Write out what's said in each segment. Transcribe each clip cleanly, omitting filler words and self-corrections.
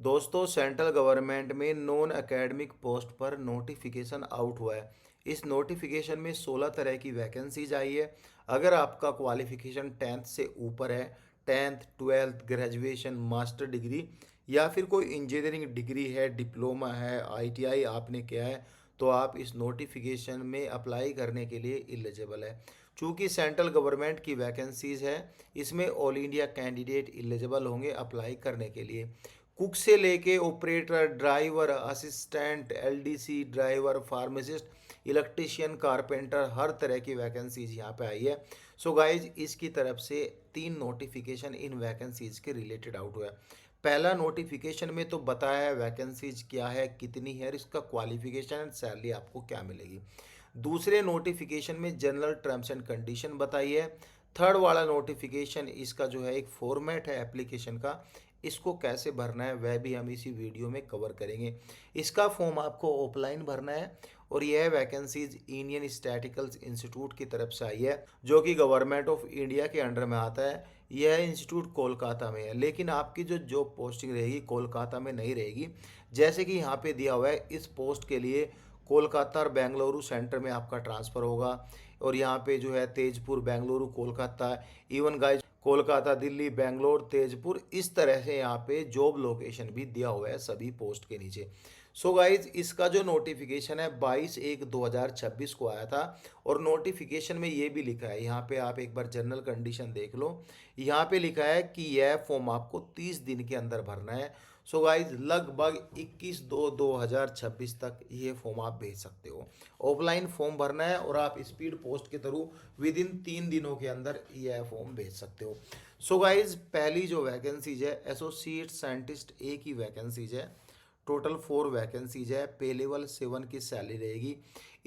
दोस्तों, central government में non academic post पर नोटिफिकेशन आउट हुआ है। इस नोटिफिकेशन में 16 तरह की वैकेंसीज आई है। अगर आपका क्वालिफिकेशन 10th से ऊपर है, 10th 12th graduation master degree या फिर कोई इंजीनियरिंग डिग्री है, डिप्लोमा है, आईटीआई आपने किया है, तो आप इस नोटिफिकेशन में अप्लाई करने के लिए एलिजिबल है। चूँकि सेंट्रल गवर्नमेंट की वैकेंसीज है, इसमें ऑल इंडिया कैंडिडेट एलिजिबल होंगे अप्लाई करने के लिए। कुक से लेके operator, driver, assistant, LDC driver, pharmacist, electrician, carpenter, हर तरह की वैकेंसीज यहाँ पे आई है। सो गाइज, इसकी तरफ से 3 नोटिफिकेशन इन वैकेंसीज के रिलेटेड आउट हुआ है। पहला नोटिफिकेशन में तो बताया है वैकेंसीज क्या है, कितनी है और इसका क्वालिफिकेशन एंड सैलरी आपको क्या मिलेगी। दूसरे नोटिफिकेशन में जनरल टर्म्स एंड कंडीशन बताई है। थर्ड वाला नोटिफिकेशन इसका जो है एक फॉर्मेट है एप्लीकेशन का, इसको कैसे भरना है वह भी हम इसी वीडियो में कवर करेंगे। इसका फॉर्म आपको ऑफलाइन भरना है और यह वैकेंसीज इंडियन स्टैटिकल्स इंस्टीट्यूट की तरफ से आई है, जो कि गवर्नमेंट ऑफ इंडिया के अंडर में आता है। यह इंस्टीट्यूट कोलकाता में है, लेकिन आपकी जो जॉब पोस्टिंग रहेगी कोलकाता में नहीं रहेगी। जैसे कि यहाँ पे दिया हुआ है, इस पोस्ट के लिए कोलकाता और बेंगलुरु सेंटर में आपका ट्रांसफ़र होगा। और यहाँ पे जो है तेजपुर, बेंगलुरु, कोलकाता, इवन गाइज कोलकाता, दिल्ली, बेंगलोर, तेजपुर, इस तरह से यहाँ पे जॉब लोकेशन भी दिया हुआ है सभी पोस्ट के नीचे। सो गाइज, इसका जो नोटिफिकेशन है 22/1/2026 को आया था। और नोटिफिकेशन में ये भी लिखा है, यहाँ पे आप एक बार जनरल कंडीशन देख लो। यहाँ पे लिखा है कि यह फॉर्म आपको 30 दिन के अंदर भरना है। सो गाइज, लगभग 21/2/2026 तक ये फॉर्म आप भेज सकते हो। ऑफलाइन फॉर्म भरना है और आप स्पीड पोस्ट के थ्रू विद इन 3 दिनों के अंदर यह फॉर्म भेज सकते हो। सो गाइज, पहली जो वैकेंसीज है एसोसिएट साइंटिस्ट ए की वैकेंसीज है। टोटल 4 वैकेंसीज है। पे लेवल 7 की सैलरी रहेगी।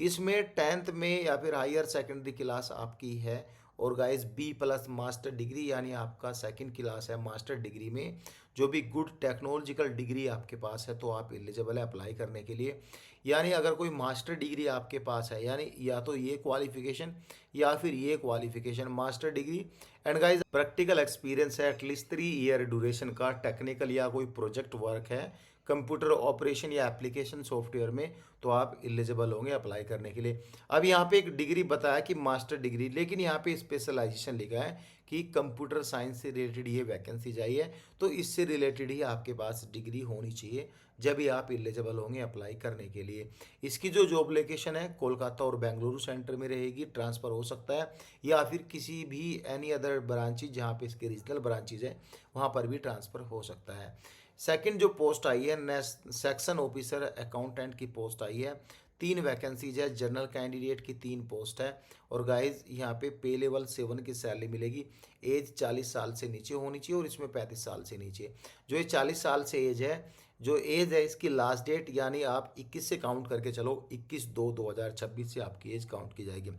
इसमें 10th में या फिर हायर सेकेंडरी क्लास आपकी है। और गाइस, B+ मास्टर डिग्री यानी आपका सेकंड क्लास है मास्टर डिग्री में, जो भी गुड टेक्नोलॉजिकल डिग्री आपके पास है तो आप एलिजिबल है अप्लाई करने के लिए। यानी अगर कोई मास्टर डिग्री आपके पास है, यानी या तो ये क्वालिफिकेशन या फिर ये qualification master degree, and guys practical experience है एटलीस्ट 3 ईयर ड्यूरेशन का, टेक्निकल या कोई प्रोजेक्ट वर्क है कंप्यूटर ऑपरेशन या एप्लीकेशन सॉफ्टवेयर में, तो आप एलिजिबल होंगे अप्लाई करने के लिए। अब यहाँ पे एक डिग्री बताया कि मास्टर डिग्री, लेकिन यहाँ पे स्पेशलाइजेशन लिखा है कि कंप्यूटर साइंस से रिलेटेड ये वैकेंसी चाहिए, तो इससे रिलेटेड ही आपके पास डिग्री होनी चाहिए जब भी आप एलिजिबल होंगे अप्लाई करने के लिए। इसकी जो जॉब लोकेशन है कोलकाता और बेंगलुरु सेंटर में रहेगी। ट्रांसफ़र हो सकता है या फिर किसी भी एनी अदर ब्रांचेज जहाँ पे इसके रीजनल ब्रांचेज है वहाँ पर भी ट्रांसफ़र हो सकता है। सेकंड जो पोस्ट आई है सेक्शन ऑफिसर अकाउंटेंट की पोस्ट आई है। 3 वैकेंसीज है। जनरल कैंडिडेट की 3 पोस्ट है। और गाइज, यहाँ पे लेवल 7 की सैलरी मिलेगी। एज 40 साल से नीचे होनी चाहिए और इसमें 35 साल से नीचे। जो ये 40 साल से एज है, जो एज है इसकी लास्ट डेट यानी आप 21 से काउंट करके चलो, 21/2/2026 से आपकी एज काउंट की जाएगी।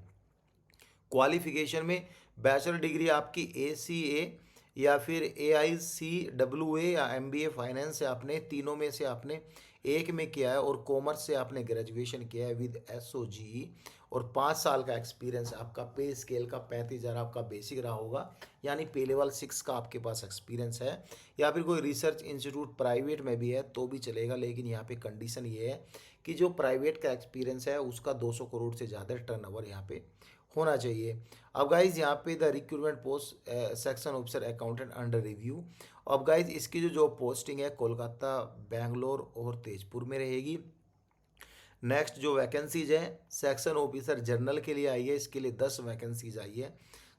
क्वालिफिकेशन में बैचलर डिग्री आपकी ACA या फिर AICWA या MBA फाइनेंस से आपने तीनों में से आपने एक में किया है, और कॉमर्स से आपने ग्रेजुएशन किया है विद SOGE, और 5 साल का एक्सपीरियंस आपका पे स्केल का 35,000 आपका बेसिक रहा होगा, यानी पे लेवल 6 का आपके पास एक्सपीरियंस है। या फिर कोई रिसर्च इंस्टीट्यूट प्राइवेट में भी है तो भी चलेगा, लेकिन यहाँ पे कंडीशन ये है कि जो प्राइवेट का एक्सपीरियंस है उसका 200 करोड़ से ज़्यादा टर्नओवर यहाँ पे होना चाहिए। अब गाइज, यहाँ पे the recruitment post section officer accountant under review. अब गाइज, इसकी जो जॉब पोस्टिंग है कोलकाता, बेंगलोर और तेजपुर में रहेगी। नेक्स्ट जो वैकेंसीज है सेक्शन ऑफिसर जनरल के लिए आई है, इसके लिए 10 वैकेंसीज आई है।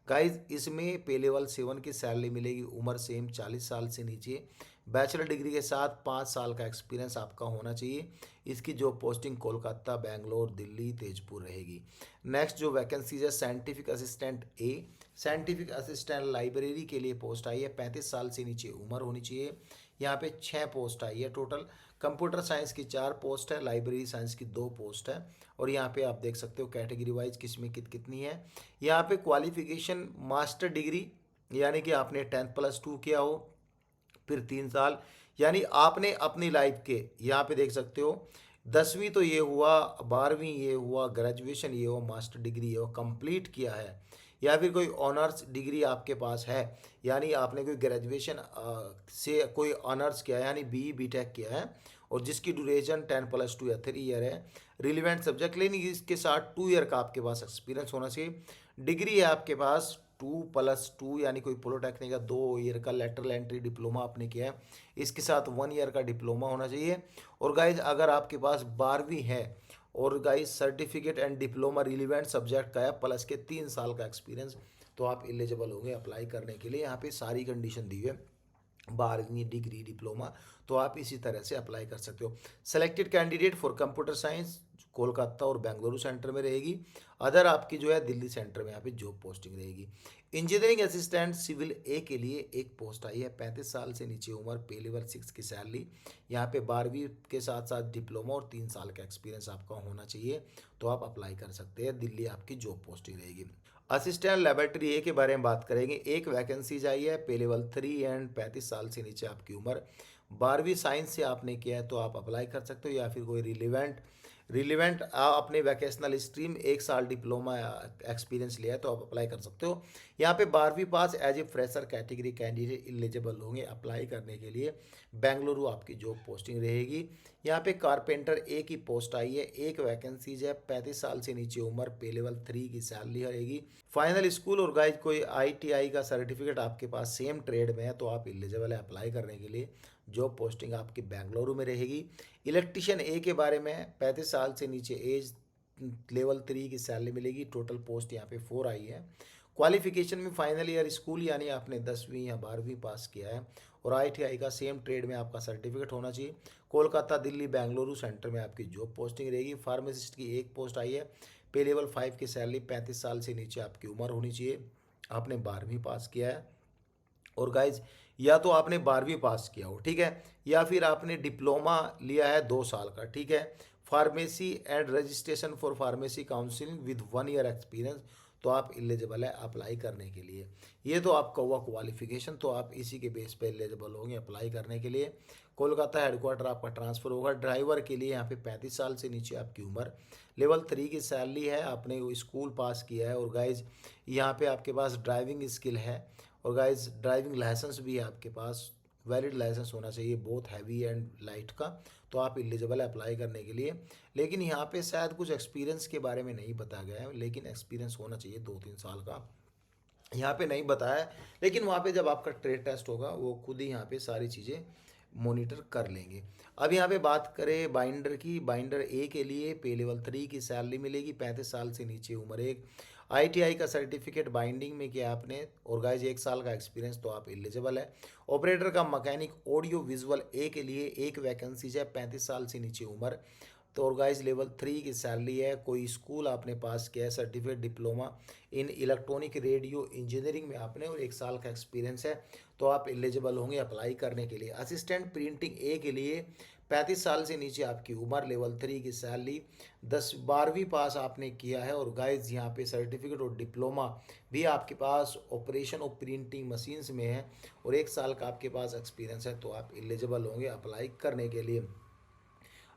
गाइज, इसमें पे लेवल 7 की सैलरी मिलेगी। उम्र सेम 40 साल से नीचे, बैचलर डिग्री के साथ 5 साल का एक्सपीरियंस आपका होना चाहिए। इसकी जो पोस्टिंग कोलकाता, बेंगलोर, दिल्ली, तेजपुर रहेगी। नेक्स्ट जो वैकेंसीज है साइंटिफिक असिस्टेंट ए, साइंटिफिक असिस्टेंट लाइब्रेरी के लिए पोस्ट आई है। 35 साल से नीचे उम्र होनी चाहिए। यहाँ पे 6 पोस्ट आई है टोटल। कंप्यूटर साइंस की 4 पोस्ट है, लाइब्रेरी साइंस की 2 पोस्ट है। और यहाँ पे आप देख सकते हो कैटेगरी वाइज किसमें कितनी है। यहाँ पे क्वालिफिकेशन मास्टर डिग्री यानी कि आपने 10th+2 किया हो, फिर 3 साल, यानी आपने अपनी लाइफ के यहाँ पे देख सकते हो 10वीं तो ये हुआ, 12वीं ये हुआ, ग्रेजुएशन ये हो, मास्टर डिग्री ये हो, कंप्लीट किया है। या फिर कोई ऑनर्स डिग्री आपके पास है, यानी आपने कोई ग्रेजुएशन से कोई ऑनर्स किया है, यानी बी बीटेक किया है, और जिसकी ड्यूरेशन 10+2 या 3 ईयर है, रिलीवेंट सब्जेक्ट, लेकिन इसके साथ 2 ईयर का आपके पास एक्सपीरियंस होना चाहिए। डिग्री है आपके पास 2+2, यानी कोई पॉलिटेक्निक का 2 ईयर का लेटरल एंट्री डिप्लोमा आपने किया है, इसके साथ 1 ईयर का डिप्लोमा होना चाहिए। और गाइज अगर आपके पास 12वीं है और guys certificate and diploma relevant subject का है प्लस के 3 साल का एक्सपीरियंस, तो आप एलिजिबल होंगे अप्लाई करने के लिए। यहाँ पे सारी कंडीशन दी हुई है, 12वीं, डिग्री, डिप्लोमा, तो आप इसी तरह से अप्लाई कर सकते हो। Selected candidate for computer science Kolkata और बेंगलुरु सेंटर में रहेगी। अदर आपकी जो है दिल्ली सेंटर में यहाँ पे जॉब पोस्टिंग रहेगी। इंजीनियरिंग असिस्टेंट सिविल ए के लिए एक पोस्ट आई है, 35 साल से नीचे उम्र, पे लेवल 6 की सैलरी। यहाँ पे 12वीं के साथ साथ डिप्लोमा और 3 साल का एक्सपीरियंस आपका होना चाहिए, तो आप अप्लाई कर सकते हैं। दिल्ली आपकी जॉब पोस्टिंग रहेगी। असिस्टेंट लेबोरेटरी ए के बारे में बात करेंगे। एक वैकेंसी आई है, पे लेवल 3 एंड 35 साल से नीचे आपकी उम्र, 12वीं साइंस से आपने किया है तो आप अप्लाई कर सकते हो, या फिर कोई रिलीवेंट अपने वैकेशनल स्ट्रीम 1 साल डिप्लोमा एक्सपीरियंस लिया है तो आप अप्लाई कर सकते हो। यहाँ पे 12वीं pass as a fresher category candidate eligible होंगे अप्लाई करने के लिए। बेंगलुरु आपकी जॉब पोस्टिंग रहेगी। यहाँ पे कारपेंटर ए की पोस्ट आई है, एक वैकेंसीज है, 35 साल से नीचे उम्र, पे लेवल 3 की सैलरी रहेगी। फाइनल स्कूल और गाइज कोई ITI का सर्टिफिकेट आपके पास सेम ट्रेड में है तो आप एलिजिबल है अप्लाई करने के लिए। जॉब पोस्टिंग आपकी बेंगलुरु में रहेगी। इलेक्ट्रिशियन ए के बारे में 35 साल से नीचे एज, लेवल 3 की सैलरी मिलेगी। टोटल पोस्ट यहाँ पे 4 आई है। क्वालिफिकेशन में फाइनल ईयर स्कूल यानी आपने 10वीं या 12वीं पास किया है, और ITI का सेम ट्रेड में आपका सर्टिफिकेट होना चाहिए। कोलकाता, दिल्ली, बेंगलुरु सेंटर में आपकी जॉब पोस्टिंग रहेगी। फार्मासिस्ट की एक पोस्ट आई है, पे लेवल 5 की सैलरी, 35 साल से नीचे आपकी उम्र होनी चाहिए, आपने 12वीं पास किया है। और गाइज या तो आपने 12वीं पास किया हो, ठीक है, या फिर आपने डिप्लोमा लिया है 2 साल का, ठीक है, pharmacy and registration for pharmacy counselling with 1 year experience, तो आप एलिजिबल है अप्लाई करने के लिए। ये तो आपका हुआ क्वालिफिकेशन, तो आप इसी के बेस पे एलिजिबल होंगे अप्लाई करने के लिए। कोलकाता हेडक्वार्टर आपका ट्रांसफ़र होगा। ड्राइवर के लिए यहाँ पे 35 साल से नीचे आपकी उम्र, लेवल 3 की सैलरी है, आपने वो स्कूल पास किया है, और गाइज यहाँ पे आपके पास ड्राइविंग स्किल है, और गाइज ड्राइविंग लाइसेंस भी है आपके पास, वैलिड लाइसेंस होना चाहिए, बहुत हैवी एंड लाइट का, तो आप एलिजिबल है अप्लाई करने के लिए। लेकिन यहाँ पे शायद कुछ एक्सपीरियंस के बारे में नहीं बताया गया है, लेकिन एक्सपीरियंस होना चाहिए 2-3 साल का, यहाँ पे नहीं बताया है। लेकिन वहाँ पे जब आपका ट्रेड टेस्ट होगा वो खुद ही यहाँ पे सारी चीज़ें मॉनिटर कर लेंगे। अब यहाँ पे बात करें बाइंडर की। बाइंडर ए के लिए पे लेवल 3 की सैलरी मिलेगी, 35 साल से नीचे उम्र, एक ITI का सर्टिफिकेट बाइंडिंग में किया आपने, और गाइज 1 साल का एक्सपीरियंस, तो आप एलिजिबल है। ऑपरेटर का मैकेनिक ऑडियो विजुअल ए के लिए एक वैकेंसीज है, 35 साल से नीचे उम्र, तो और गाइज लेवल 3 की सैलरी है। कोई स्कूल आपने पास किया है, certificate diploma in electronic radio engineering में आपने, और 1 साल का एक्सपीरियंस है, तो आप एलिजिबल होंगे अप्लाई करने के लिए। असिस्टेंट प्रिंटिंग ए के लिए 35 साल से नीचे आपकी उम्र, लेवल 3 की सैलरी, 12वीं पास आपने किया है, और गाइज यहाँ पे सर्टिफिकेट और डिप्लोमा भी आपके पास ऑपरेशन ऑफ प्रिंटिंग मशीन्स में है, और 1 साल का आपके पास एक्सपीरियंस है, तो आप एलिजिबल होंगे अप्लाई करने के लिए।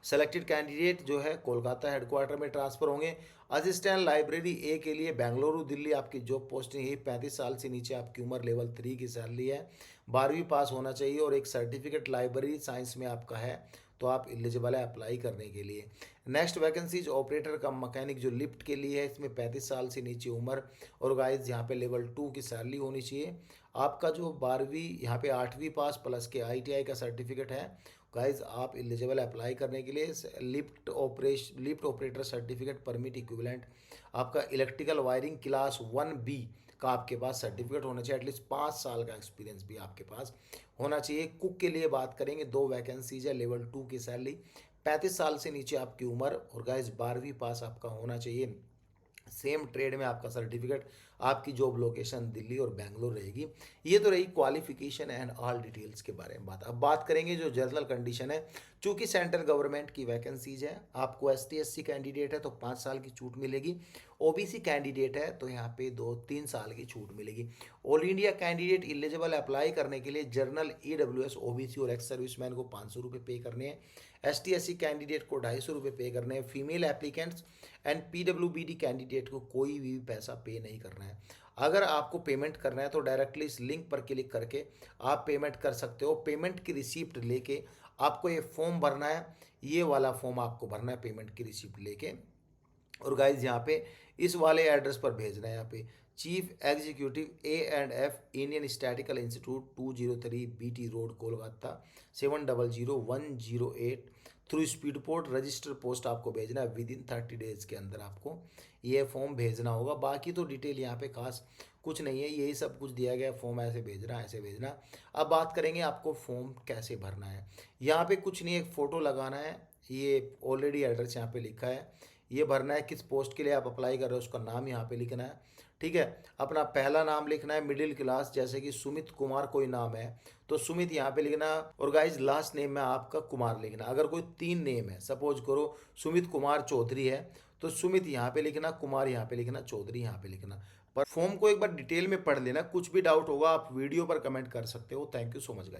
सेलेक्टेड कैंडिडेट जो है कोलकाता हेडक्वार्टर में ट्रांसफर होंगे। असिस्टेंट लाइब्रेरी ए के लिए बेंगलुरु, दिल्ली आपकी जॉब पोस्टिंग है, 35 साल से नीचे आपकी उम्र, लेवल 3 की सैलरी है, 12वीं पास होना चाहिए, और एक सर्टिफिकेट लाइब्रेरी साइंस में आपका है, तो आप एलिजिबल है अप्लाई करने के लिए। नेक्स्ट वैकेंसीज ऑपरेटर का मैकेनिक जो लिफ्ट के लिए है, इसमें 35 साल से नीचे उम्र, और गाइज यहाँ पे लेवल 2 की सैलरी होनी चाहिए। आपका जो 12वीं यहाँ पे 8वीं पास प्लस के ITI का सर्टिफिकेट है, गाइज आप एलिजिबल अप्लाई करने के लिए। Lift operator certificate permit equivalent, आपका इलेक्ट्रिकल वायरिंग क्लास 1B का आपके पास सर्टिफिकेट होना चाहिए, एटलीस्ट 5 साल का एक्सपीरियंस भी आपके पास होना चाहिए। कुक के लिए बात करेंगे, 2 वैकेंसीज है, लेवल 2 की सैलरी, 35 साल से नीचे आपकी उम्र, और गाइज 12वीं पास आपका होना चाहिए। सेम ट्रेड में आपका सर्टिफिकेट, आपकी जॉब लोकेशन दिल्ली और बेंगलोर रहेगी। ये तो रही क्वालिफिकेशन एंड ऑल डिटेल्स के बारे में बात। अब बात करेंगे जो जनरल कंडीशन है। चूंकि सेंट्रल गवर्नमेंट की वैकेंसीज है, आपको ST SC कैंडिडेट है तो 5 साल की छूट मिलेगी, OBC कैंडिडेट है तो यहाँ पे 2-3 साल की छूट मिलेगी। All India candidate eligible apply करने के लिए जर्नल, EWS, OBC और एक्स सर्विसमैन को 500 रुपये पे करने हैं। ST SC कैंडिडेट को 250 रुपये पे करने हैं। Female applicants and PWBD candidate को कोई भी पैसा पे नहीं करना है। अगर आपको पेमेंट करना है तो डायरेक्टली इस लिंक पर क्लिक करके आप पेमेंट कर सकते हो। पेमेंट की रिसिप्ट लेके आपको ये फॉर्म भरना है, ये वाला फॉर्म आपको भरना है पेमेंट की रिसिप्ट लेके। और गाइज यहाँ पे इस वाले एड्रेस पर भेजना है, यहाँ पे chief executive A&F Indian statistical institute 203 BT road Kolkata 700108 through speed port register post आपको भेजना है। विद इन 30 डेज के अंदर आपको ये फॉर्म भेजना होगा। बाकी तो डिटेल यहाँ पे खास कुछ नहीं है, यही सब कुछ दिया गया है। फॉर्म ऐसे भेजना ऐसे भेजना। अब बात करेंगे आपको फॉर्म कैसे भरना है। यहाँ पे कुछ नहीं, एक फ़ोटो लगाना है, ये ऑलरेडी एड्रेस यहाँ पे लिखा है, ये भरना है। किस पोस्ट के लिए आप अप्लाई कर रहे हो उसका नाम यहाँ पे लिखना है, ठीक है। अपना पहला नाम लिखना है, मिडिल क्लास, जैसे कि सुमित कुमार कोई नाम है तो सुमित यहाँ पे लिखना। और गाइज लास्ट नेम में आपका कुमार लिखना। अगर कोई 3 नेम है, सपोज करो सुमित कुमार चौधरी है तो सुमित यहाँ पे लिखना, कुमार यहाँ पे लिखना, चौधरी यहाँ पे लिखना। पर फॉर्म को एक बार डिटेल में पढ़ लेना, कुछ भी डाउट होगा आप वीडियो पर कमेंट कर सकते हो। Thank you so much guys.